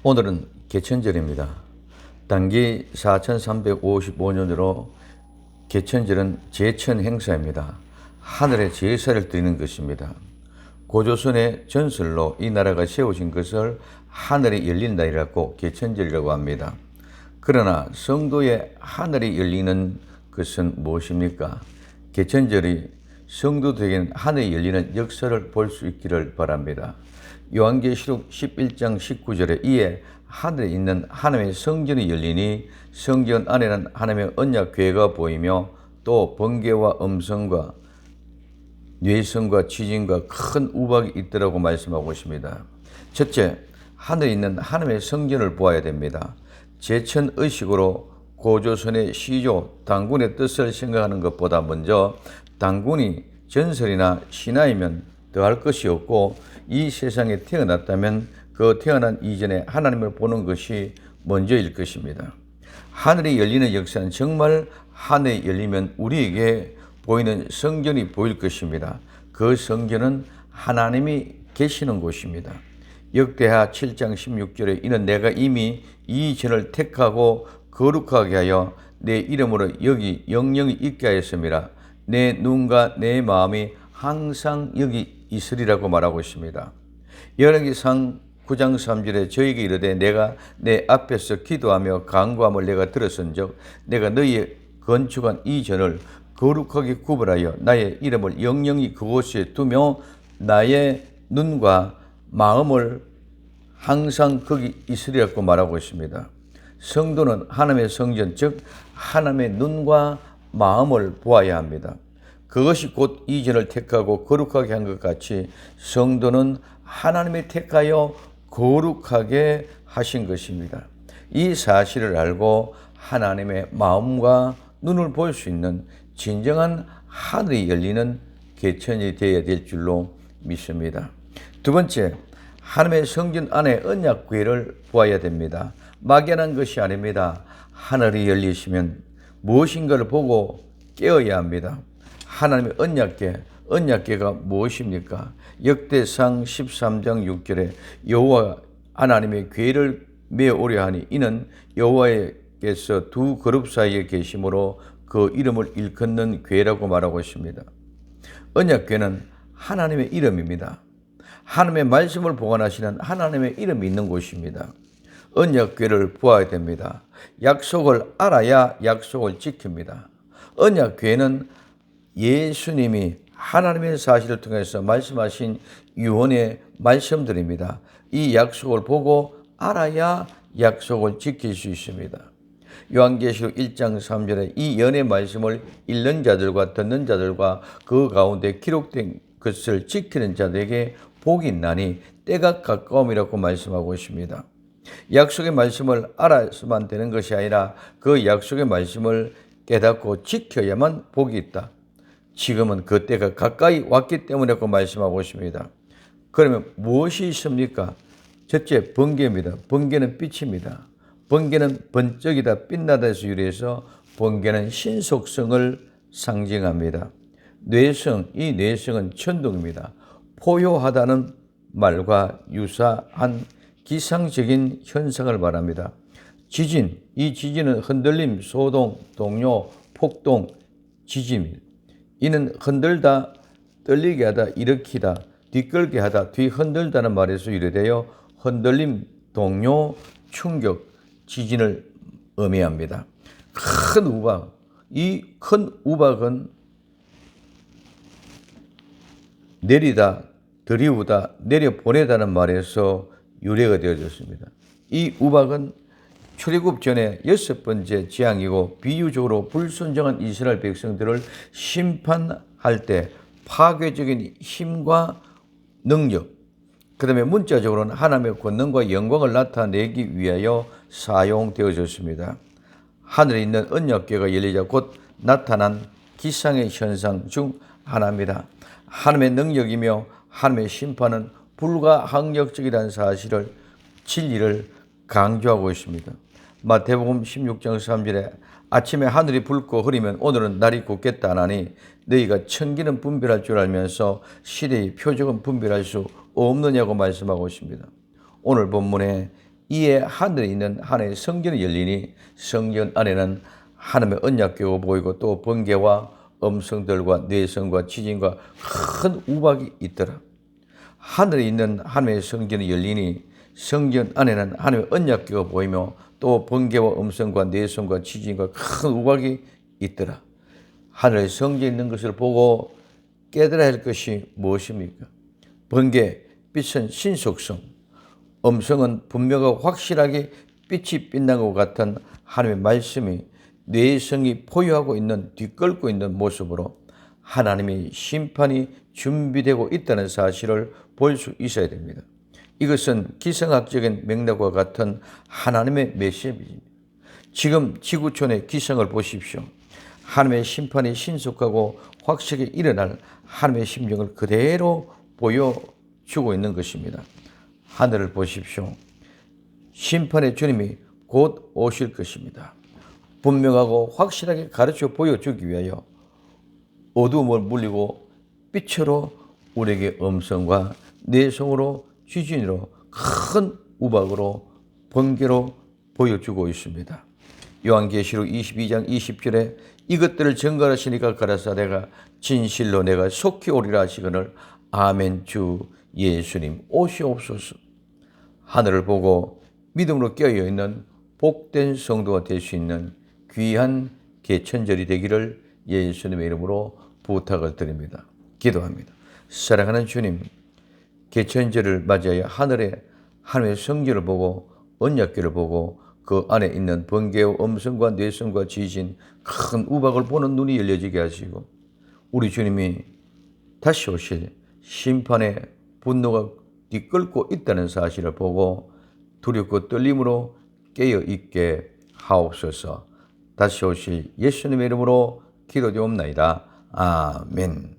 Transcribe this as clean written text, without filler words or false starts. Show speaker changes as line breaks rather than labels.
오늘은 개천절입니다. 단기 4355년으로 개천절은 제천 행사입니다. 하늘에 제사를 드리는 것입니다. 고조선의 전설로 이 나라가 세워진 것을 하늘이 열린 날이라고 개천절이라고 합니다. 그러나 성도의 하늘이 열리는 것은 무엇입니까? 개천절이 성도들에게는 하늘이 열리는 역사를 볼 수 있기를 바랍니다. 요한계시록 11장 19절에 이에 하늘에 있는 하나님의 성전이 열리니 성전 안에는 하나님의 언약궤가 보이며 또 번개와 음성과 뇌성과 지진과 큰 우박이 있더라고 말씀하고 있습니다. 첫째, 하늘에 있는 하나님의 성전을 보아야 됩니다. 제천의식으로 고조선의 시조, 단군의 뜻을 생각하는 것보다 먼저 단군이 전설이나 신화이면 더할 것이 없고 이 세상에 태어났다면 그 태어난 이전에 하나님을 보는 것이 먼저일 것입니다. 하늘이 열리는 역사는 정말 하늘이 열리면 우리에게 보이는 성전이 보일 것입니다. 그 성전은 하나님이 계시는 곳입니다. 역대하 7장 16절에 이는 내가 이미 이 전을 택하고 거룩하게 하여 내 이름으로 여기 영영이 있게 하였습니다. 내 눈과 내 마음이 항상 여기 있으리라고 말하고 있습니다. 열왕기상 9장 3절에 저에게 이르되 내가 내 앞에서 기도하며 간구함을 내가 들었은즉 내가 너희의 건축한 이 전을 거룩하게 구별하여 나의 이름을 영영히 그곳에 두며 나의 눈과 마음을 항상 거기 있으리라고 말하고 있습니다. 성도는 하나님의 성전, 즉 하나님의 눈과 마음을 보아야 합니다. 그것이 곧 이 전을 택하고 거룩하게 한 것 같이 성도는 하나님이 택하여 거룩하게 하신 것입니다. 이 사실을 알고 하나님의 마음과 눈을 볼 수 있는 진정한 하늘이 열리는 개천이 되어야 될 줄로 믿습니다. 두 번째, 하나님의 성전 안에 언약궤를 보아야 됩니다. 막연한 것이 아닙니다. 하늘이 열리시면 무엇인가를 보고 깨어야 합니다. 하나님의 언약궤가 무엇입니까? 역대상 13장 6절에 여호와 하나님의 궤를 메어오려 하니 이는 여호와께서 두 그룹 사이에 계심으로 그 이름을 일컫는 궤라고 말하고 있습니다. 언약궤는 하나님의 이름입니다. 하나님의 말씀을 보관하시는 하나님의 이름이 있는 곳입니다. 언약궤를 보아야 됩니다. 약속을 알아야 약속을 지킵니다. 언약궤는 예수님이 하나님의 사실을 통해서 말씀하신 유언의 말씀들입니다. 이 약속을 보고 알아야 약속을 지킬 수 있습니다. 요한계시록 1장 3절에 이 연의 말씀을 읽는 자들과 듣는 자들과 그 가운데 기록된 것을 지키는 자들에게 복이 있나니 때가 가까움이라고 말씀하고 있습니다. 약속의 말씀을 알아서만 되는 것이 아니라 그 약속의 말씀을 깨닫고 지켜야만 복이 있다. 지금은 그 때가 가까이 왔기 때문이라고 말씀하고 있습니다. 그러면 무엇이 있습니까? 첫째, 번개입니다. 번개는 빛입니다. 번개는 번쩍이다, 빛나다에서 유래해서 번개는 신속성을 상징합니다. 뇌성, 이 뇌성은 천둥입니다. 포효하다는 말과 유사한 기상적인 현상을 말합니다. 지진, 이 지진은 흔들림, 소동, 동요, 폭동, 지진입니다. 이는 흔들다, 떨리게 하다, 일으키다, 뒤끌게 하다, 뒤흔들다는 말에서 유래되어 흔들림, 동요, 충격, 지진을 의미합니다. 큰 우박, 이 큰 우박은 내리다, 들이우다, 내려보내다는 말에서 유래가 되어졌습니다. 이 우박은 출애굽 전에 6번째 재앙이고 비유적으로 불순종한 이스라엘 백성들을 심판할 때 파괴적인 힘과 능력, 그 다음에 문자적으로는 하나님의 권능과 영광을 나타내기 위하여 사용되어졌습니다. 하늘에 있는 언약궤가 열리자 곧 나타난 기상의 현상 중 하나입니다. 하나님의 능력이며 하나님의 심판은 불가항력적이라는 사실을, 진리를 강조하고 있습니다. 마태복음 16장 3절에 아침에 하늘이 붉고 흐리면 오늘은 날이 굳겠다 하나니 너희가 천기는 분별할 줄 알면서 시대의 표적은 분별할 수 없느냐고 말씀하고 있습니다. 오늘 본문에 이에 하늘에 있는 하나님의 성전이 열리니 성전 안에는 하나님의 언약궤가 보이고 또 번개와 음성들과 뇌성과 지진과 큰 우박이 있더라. 하늘에 있는 하나님의 성전이 열리니 성전 안에는 하나님의 언약궤가 보이며 또 번개와 음성과 뇌성과 지진과 큰 우박이 있더라. 하늘에 성전이 있는 것을 보고 깨달아야 할 것이 무엇입니까? 번개, 빛은 신속성, 음성은 분명하고 확실하게 빛이 빛난 것 같은 하나님의 말씀이 뇌성이 포효하고 있는 뒤끓고 있는 모습으로 하나님의 심판이 준비되고 있다는 사실을 볼 수 있어야 됩니다. 이것은 기상학적인 맥락과 같은 하나님의 메시지입니다. 지금 지구촌의 기상을 보십시오. 하나님의 심판이 신속하고 확실하게 일어날 하나님의 심정을 그대로 보여주고 있는 것입니다. 하늘을 보십시오. 심판의 주님이 곧 오실 것입니다. 분명하고 확실하게 가르쳐 보여주기 위하여 어두움을 물리고 빛으로 우리에게 음성과 내성으로 지진으로 큰 우박으로 번개로 보여주고 있습니다. 요한계시록 22장 20절에 이것들을 증거하시니까 가라사대가 진실로 내가 속히 오리라 하시거늘 아멘. 주 예수님 오시옵소서. 하늘을 보고 믿음으로 깨어있는 복된 성도가 될 수 있는 귀한 개천절이 되기를 예수님의 이름으로 부탁을 드립니다. 기도합니다. 사랑하는 주님, 개천절을 맞이하여 하늘에 하나님의 성전을 보고 언약궤를 보고 그 안에 있는 번개와 음성과 뇌성과 지진, 큰 우박을 보는 눈이 열려지게 하시고 우리 주님이 다시 오실 심판의 분노가 뒤끓고 있다는 사실을 보고 두렵고 떨림으로 깨어 있게 하옵소서. 다시 오실 예수님의 이름으로 기도드리옵나이다. 아멘.